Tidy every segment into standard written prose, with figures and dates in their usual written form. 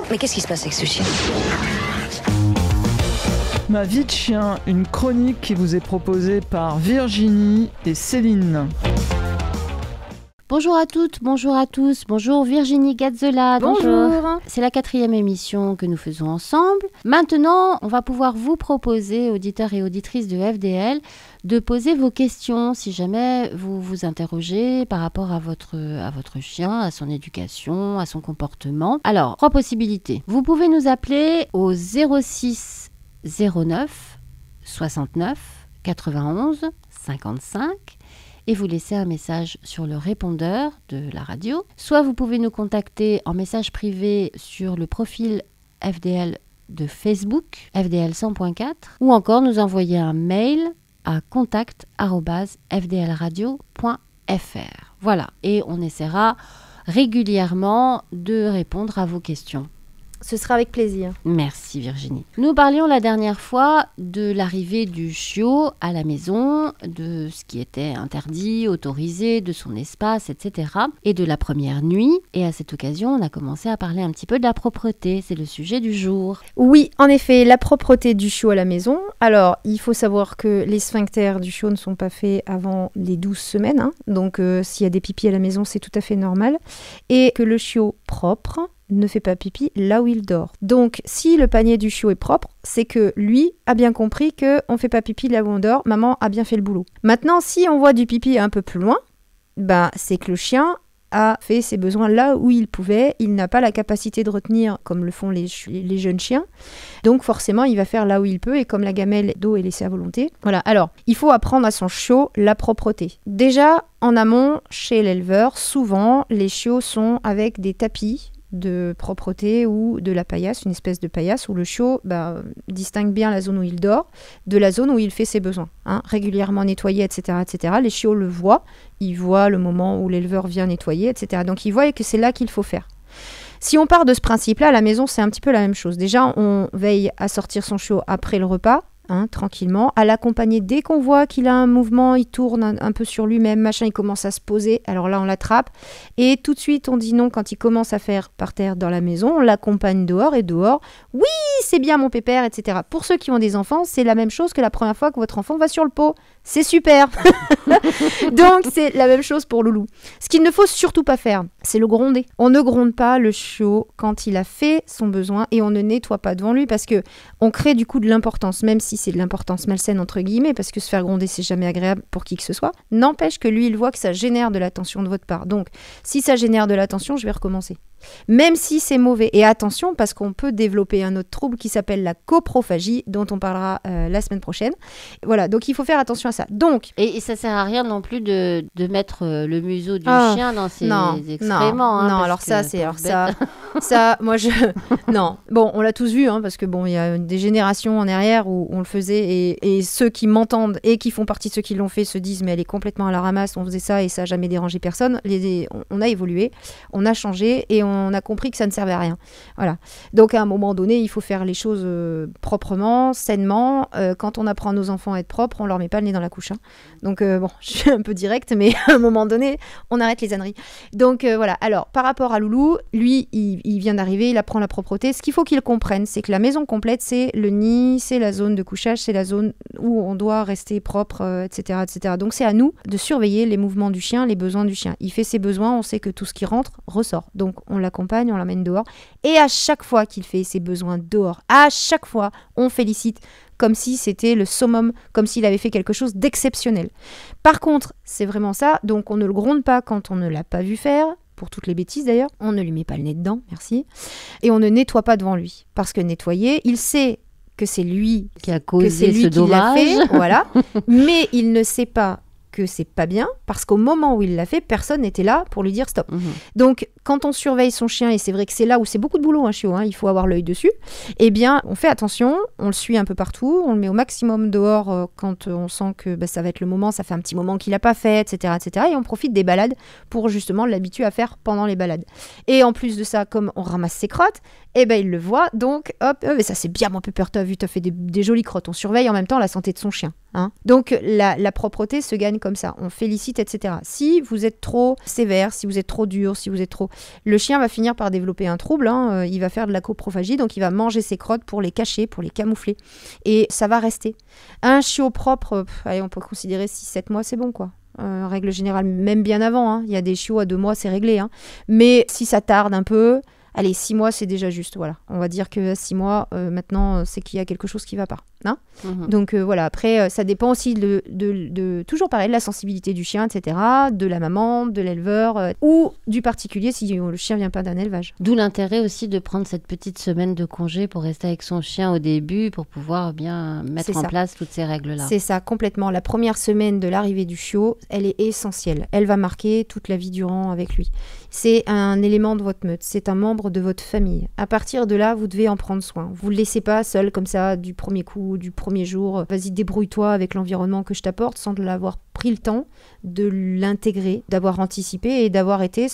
Mais qu'est-ce qui se passe avec ce chien ? Ma vie de chien, une chronique qui vous est proposée par Virginie et Céline. Bonjour à toutes, bonjour à tous, bonjour Virginie Gazzola. Bonjour. C'est la 4e émission que nous faisons ensemble. Maintenant, on va pouvoir vous proposer, auditeurs et auditrices de FDL, de poser vos questions si jamais vous vous interrogez par rapport à votre chien, à son éducation, à son comportement. Alors, 3 possibilités. Vous pouvez nous appeler au 06 09 69 91 55 et vous laisser un message sur le répondeur de la radio. Soit vous pouvez nous contacter en message privé sur le profil FDL de Facebook, FDL 100.4, ou encore nous envoyer un mail à contact@fdlradio.fr. Voilà, et on essaiera régulièrement de répondre à vos questions. Ce sera avec plaisir. Merci Virginie. Nous parlions la dernière fois de l'arrivée du chiot à la maison, de ce qui était interdit, autorisé, de son espace, etc. et de la première nuit. Et à cette occasion, on a commencé à parler un petit peu de la propreté. C'est le sujet du jour. Oui, en effet, la propreté du chiot à la maison. Alors, il faut savoir que les sphincters du chiot ne sont pas faits avant les 12 semaines. Hein. Donc, s'il y a des pipis à la maison, c'est tout à fait normal. Et que le chiot propre ne fait pas pipi là où il dort. Donc, si le panier du chiot est propre, c'est que lui a bien compris qu'on ne fait pas pipi là où on dort, maman a bien fait le boulot. Maintenant, si on voit du pipi un peu plus loin, c'est que le chien a fait ses besoins là où il pouvait, il n'a pas la capacité de retenir comme le font les jeunes chiens, donc forcément il va faire là où il peut, et comme la gamelle d'eau est laissée à volonté. Voilà, alors il faut apprendre à son chiot la propreté. Déjà, en amont, chez l'éleveur, souvent les chiots sont avec des tapis de propreté ou de la paillasse, une espèce de paillasse où le chiot distingue bien la zone où il dort de la zone où il fait ses besoins, hein, régulièrement nettoyé, etc., etc. Les chiots le voient, ils voient le moment où l'éleveur vient nettoyer, etc. Donc ils voient que c'est là qu'il faut faire. Si on part de ce principe-là, à la maison, c'est un petit peu la même chose. Déjà, on veille à sortir son chiot après le repas, hein, tranquillement, à l'accompagner dès qu'on voit qu'il a un mouvement, il tourne un peu sur lui-même, machin, il commence à se poser, alors là on l'attrape, et tout de suite on dit non quand il commence à faire par terre dans la maison, on l'accompagne dehors, et dehors, oui c'est bien mon pépère, etc. Pour ceux qui ont des enfants, c'est la même chose que la première fois que votre enfant va sur le pot, c'est super. Donc c'est la même chose pour Loulou. Ce qu'il ne faut surtout pas faire, c'est le gronder. On ne gronde pas le chiot quand il a fait son besoin, et on ne nettoie pas devant lui, parce que on crée du coup de l'importance, même si c'est de l'importance malsaine entre guillemets, parce que se faire gronder c'est jamais agréable pour qui que ce soit, n'empêche que lui il voit que ça génère de l'attention de votre part. Donc si ça génère de l'attention, je vais recommencer. Même si c'est mauvais. Et attention, parce qu'on peut développer un autre trouble qui s'appelle la coprophagie, dont on parlera la semaine prochaine. Voilà, donc il faut faire attention à ça. Donc, et ça sert à rien non plus de mettre le museau du chien dans ses excréments. Non, alors ça, moi je... Non, bon, on l'a tous vu, hein, parce que bon, il y a des générations en arrière où on le faisait, et ceux qui m'entendent et qui font partie de ceux qui l'ont fait se disent, mais elle est complètement à la ramasse, on faisait ça et ça n'a jamais dérangé personne. On a évolué, on a changé, et on a compris que ça ne servait à rien. Voilà. Donc à un moment donné, il faut faire les choses proprement, sainement. Quand on apprend à nos enfants à être propres, on leur met pas le nez dans la couche. Hein. Donc bon, je suis un peu directe, mais à un moment donné, on arrête les âneries. Donc voilà. Alors par rapport à Loulou, lui, il vient d'arriver, il apprend la propreté. Ce qu'il faut qu'il comprenne, c'est que la maison complète, c'est le nid, c'est la zone de couchage, c'est la zone où on doit rester propre, etc., etc. Donc c'est à nous de surveiller les mouvements du chien, les besoins du chien. Il fait ses besoins, on sait que tout ce qui rentre ressort. Donc on l'accompagne, on l'emmène dehors. Et à chaque fois qu'il fait ses besoins dehors, à chaque fois, on félicite comme si c'était le summum, comme s'il avait fait quelque chose d'exceptionnel. Par contre, c'est vraiment ça, donc on ne le gronde pas quand on ne l'a pas vu faire, pour toutes les bêtises d'ailleurs, on ne lui met pas le nez dedans, merci, et on ne nettoie pas devant lui, parce que nettoyer, il sait que c'est lui qui a causé ce l'a dommage, fait, voilà, mais il ne sait pas que c'est pas bien, parce qu'au moment où il l'a fait, personne n'était là pour lui dire stop. Donc, quand on surveille son chien, et c'est vrai que c'est là où c'est beaucoup de boulot, un chiot, hein, il faut avoir l'œil dessus, eh bien, on fait attention, on le suit un peu partout, on le met au maximum dehors quand on sent que ça va être le moment, ça fait un petit moment qu'il n'a pas fait, etc., etc., et on profite des balades pour justement l'habituer à faire pendant les balades. Et en plus de ça, comme on ramasse ses crottes, eh ben, il le voit, donc hop, mais ça c'est bien mon pépère, t'as vu, t'as fait des jolies crottes, on surveille en même temps la santé de son chien. Hein. Donc la propreté se gagne comme ça, on félicite, etc. Si vous êtes trop sévère, si vous êtes trop dur, si vous êtes trop... Le chien va finir par développer un trouble, hein. Il va faire de la coprophagie, donc il va manger ses crottes pour les cacher, pour les camoufler. Et ça va rester. Un chiot propre, allez, on peut considérer 6-7 mois, c'est bon quoi. Règle générale, même bien avant, hein. Il y a des chiots à 2 mois, c'est réglé. Hein. Mais si ça tarde un peu... Allez, 6 mois, c'est déjà juste, voilà. On va dire que 6 mois, maintenant, c'est qu'il y a quelque chose qui ne va pas. Hein. Donc voilà, après, ça dépend aussi toujours pareil, de la sensibilité du chien, etc., de la maman, de l'éleveur, ou du particulier si le chien ne vient pas d'un élevage. D'où l'intérêt aussi de prendre cette petite semaine de congé pour rester avec son chien au début, pour pouvoir bien mettre en place toutes ces règles-là. C'est ça, complètement. La première semaine de l'arrivée du chiot, elle est essentielle. Elle va marquer toute la vie durant avec lui. C'est un élément de votre meute, c'est un membre de votre famille. À partir de là, vous devez en prendre soin. Vous ne le laissez pas seul comme ça du premier coup, du premier jour. Vas-y, débrouille-toi avec l'environnement que je t'apporte sans de l'avoir pris le temps de l'intégrer, d'avoir anticipé et d'avoir été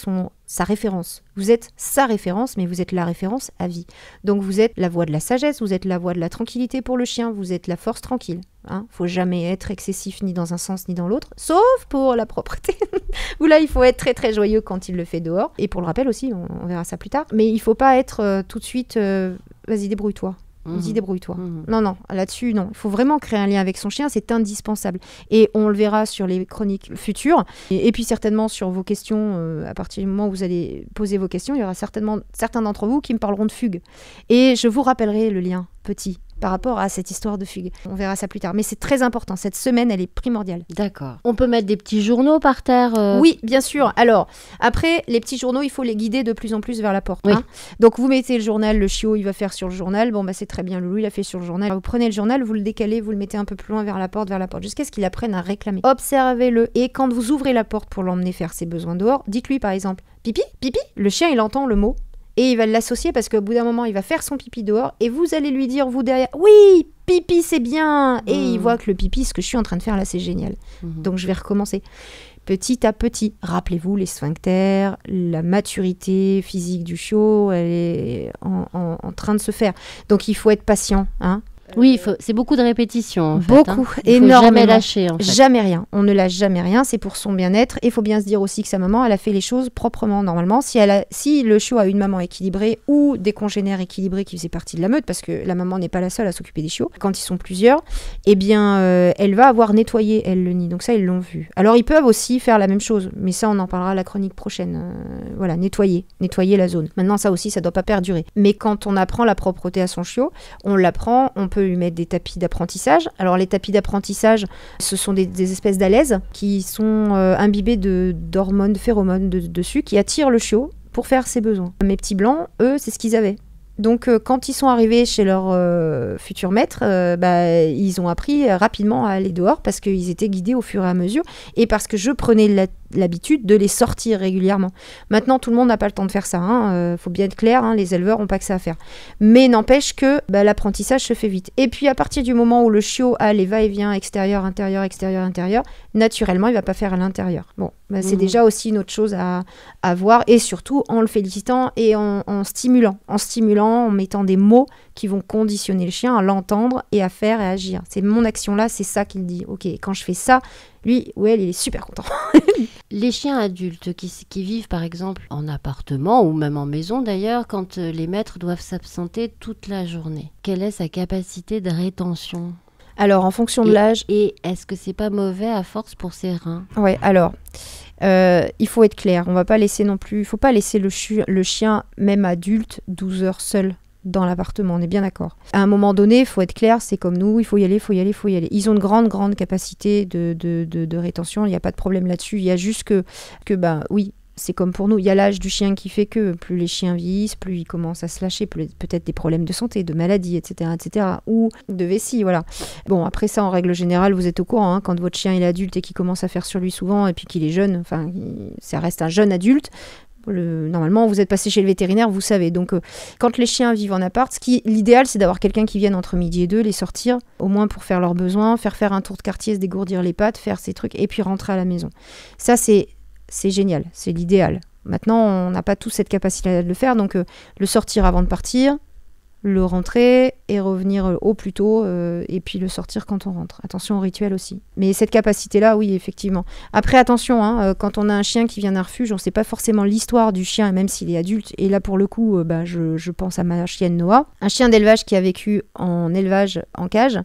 sa référence. Vous êtes sa référence, mais vous êtes la référence à vie. Donc vous êtes la voix de la sagesse, vous êtes la voix de la tranquillité pour le chien, vous êtes la force tranquille. Hein, faut jamais être excessif ni dans un sens ni dans l'autre, sauf pour la propreté. Où là, il faut être très très joyeux quand il le fait dehors. Et pour le rappel aussi, on verra ça plus tard. Mais il faut pas être tout de suite, vas-y, débrouille-toi. Vas-y, débrouille-toi. Non, là-dessus, non. Il faut vraiment créer un lien avec son chien, c'est indispensable. Et on le verra sur les chroniques futures. Et puis certainement sur vos questions, à partir du moment où vous allez poser vos questions, il y aura certainement certains d'entre vous qui me parleront de fugue. Et je vous rappellerai le lien petit par rapport à cette histoire de fugue. On verra ça plus tard. Mais c'est très important. Cette semaine, elle est primordiale. D'accord. On peut mettre des petits journaux par terre Oui, bien sûr. Alors, après, les petits journaux, il faut les guider de plus en plus vers la porte. Oui. Hein. Donc, vous mettez le journal, le chiot, il va faire sur le journal. Bon, bah, c'est très bien. Loulou, il a fait sur le journal. Vous prenez le journal, vous le décalez, vous le mettez un peu plus loin vers la porte, jusqu'à ce qu'il apprenne à réclamer. Observez-le. Et quand vous ouvrez la porte pour l'emmener faire ses besoins dehors, dites-lui, par exemple, pipi, pipi. Le chien, il entend le mot. Et il va l'associer parce qu'au bout d'un moment, il va faire son pipi dehors et vous allez lui dire, vous derrière, oui, pipi, c'est bien. Et il voit que le pipi, ce que je suis en train de faire là, c'est génial. Donc, je vais recommencer. Petit à petit, rappelez-vous, les sphincters, la maturité physique du chiot, elle est en train de se faire. Donc, il faut être patient, hein. Oui, c'est beaucoup de répétitions. En fait, beaucoup, hein. Il faut jamais lâcher. En fait. Jamais rien. On ne lâche jamais rien. C'est pour son bien-être. Et il faut bien se dire aussi que sa maman, elle a fait les choses proprement, normalement. Si le chiot a une maman équilibrée ou des congénères équilibrés qui faisaient partie de la meute, parce que la maman n'est pas la seule à s'occuper des chiots, quand ils sont plusieurs, eh bien, elle va avoir nettoyé, elle, le nid. Donc ça, ils l'ont vu. Alors, ils peuvent aussi faire la même chose. Mais ça, on en parlera à la chronique prochaine. Voilà, nettoyer la zone. Maintenant, ça aussi, ça ne doit pas perdurer. Mais quand on apprend la propreté à son chiot, on l'apprend, on peut lui mettre des tapis d'apprentissage. Alors les tapis d'apprentissage, ce sont des espèces d'alaises qui sont imbibées d'hormones, de phéromones dessus, qui attirent le chiot pour faire ses besoins. Mes petits blancs, eux, c'est ce qu'ils avaient. Donc quand ils sont arrivés chez leur futur maître, ils ont appris rapidement à aller dehors parce qu'ils étaient guidés au fur et à mesure et parce que je prenais l'habitude de les sortir régulièrement. Maintenant, tout le monde n'a pas le temps de faire ça. Faut bien être clair, les éleveurs n'ont pas que ça à faire. Mais n'empêche que l'apprentissage se fait vite. Et puis à partir du moment où le chiot a les va-et-vient extérieur, intérieur, naturellement, il ne va pas faire à l'intérieur. Bon, c'est déjà aussi une autre chose à voir et surtout en le félicitant et en stimulant, en mettant des mots qui vont conditionner le chien à l'entendre et à faire et à agir. C'est mon action-là, c'est ça qu'il dit. Ok, quand je fais ça, lui ou elle, il est super content. Les chiens adultes qui vivent par exemple en appartement ou même en maison d'ailleurs, quand les maîtres doivent s'absenter toute la journée, quelle est sa capacité de rétention ? Alors, en fonction de l'âge... Et est-ce que c'est pas mauvais à force pour ses reins ? Ouais, alors... il faut être clair, on va pas laisser non plus, il faut pas laisser le chien, même adulte, 12 heures seul dans l'appartement, on est bien d'accord. À un moment donné, il faut être clair, c'est comme nous, il faut y aller. Ils ont une grande capacité de rétention, il n'y a pas de problème là-dessus, il y a juste que oui, c'est comme pour nous, il y a l'âge du chien qui fait que plus les chiens vieillissent, plus ils commencent à se lâcher, peut-être des problèmes de santé, de maladies, etc., ou de vessie, voilà. Bon, après ça, en règle générale, vous êtes au courant, quand votre chien est adulte et qu'il commence à faire sur lui souvent, et puis qu'il est jeune, enfin, ça reste un jeune adulte, normalement, vous êtes passé chez le vétérinaire, vous savez. Donc, quand les chiens vivent en appart, l'idéal, c'est d'avoir quelqu'un qui vienne entre midi et 2, les sortir, au moins pour faire leurs besoins, faire un tour de quartier, se dégourdir les pattes, faire ces trucs, et puis rentrer à la maison. Ça, c'est génial, c'est l'idéal. Maintenant, on n'a pas tous cette capacité de le faire, donc le sortir avant de partir, le rentrer et revenir au plus tôt et puis le sortir quand on rentre. Attention au rituel aussi. Mais cette capacité-là, oui, effectivement. Après, attention, quand on a un chien qui vient d'un refuge, on ne sait pas forcément l'histoire du chien, même s'il est adulte. Et là, pour le coup, je pense à ma chienne Noah. Un chien d'élevage qui a vécu en élevage en cage,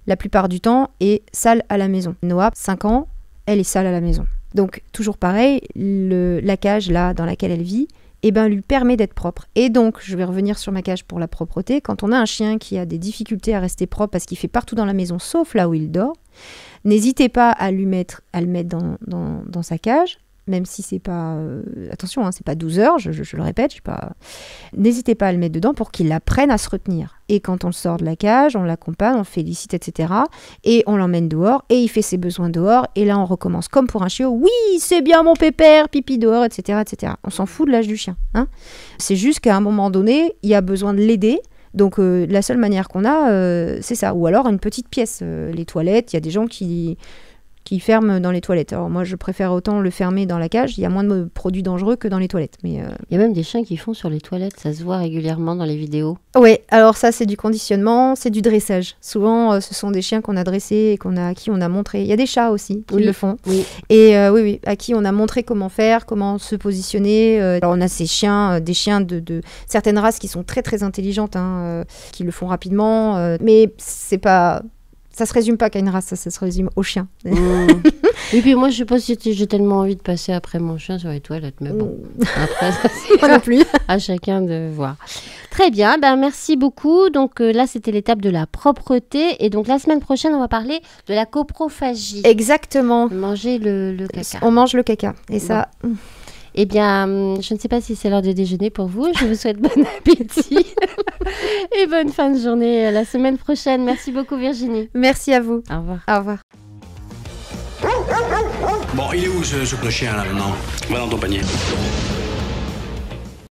la plupart du temps, est sale à la maison. Noah, 5 ans, elle est sale à la maison. Donc, toujours pareil, la cage là dans laquelle elle vit, lui permet d'être propre. Et donc, je vais revenir sur ma cage pour la propreté. Quand on a un chien qui a des difficultés à rester propre parce qu'il fait partout dans la maison, sauf là où il dort, n'hésitez pas à le mettre dans sa cage, même si c'est pas... attention, c'est pas 12 heures, je le répète, n'hésitez pas à le mettre dedans pour qu'il apprenne à se retenir. Et quand on le sort de la cage, on l'accompagne, on le félicite, etc. Et on l'emmène dehors, et il fait ses besoins dehors, et là on recommence comme pour un chiot. Oui, c'est bien mon pépère, pipi dehors, etc. etc. On s'en fout de l'âge du chien. C'est juste qu'à un moment donné, il y a besoin de l'aider. Donc la seule manière qu'on a, c'est ça. Ou alors une petite pièce, les toilettes. Il y a des gens qui ferment dans les toilettes. Alors moi, je préfère autant le fermer dans la cage. Il y a moins de produits dangereux que dans les toilettes. Mais il y a même des chiens qui font sur les toilettes. Ça se voit régulièrement dans les vidéos. Oui, alors ça, c'est du conditionnement, c'est du dressage. Souvent, ce sont des chiens qu'on a dressés et à qui on a montré. Il y a des chats aussi qui le font. Oui. Et oui, à qui on a montré comment faire, comment se positionner. Alors on a ces chiens, des chiens de certaines races qui sont très très intelligentes, qui le font rapidement. Mais c'est pas... Ça se résume pas qu'à une race, ça se résume au chien. Et puis moi, je sais pas si j'ai tellement envie de passer après mon chien sur les toilettes, mais bon. Après, ça, c'est pas non plus. À chacun de voir. Très bien, merci beaucoup. Donc là, c'était l'étape de la propreté. Et donc la semaine prochaine, on va parler de la coprophagie. Exactement. Manger le caca. On mange le caca. Et ça... Eh bien, je ne sais pas si c'est l'heure de déjeuner pour vous. Je vous souhaite bon appétit et bonne fin de journée la semaine prochaine. Merci beaucoup Virginie. Merci à vous. Au revoir. Au revoir. Bon, il est où ce chien là maintenant? Va dans ton panier.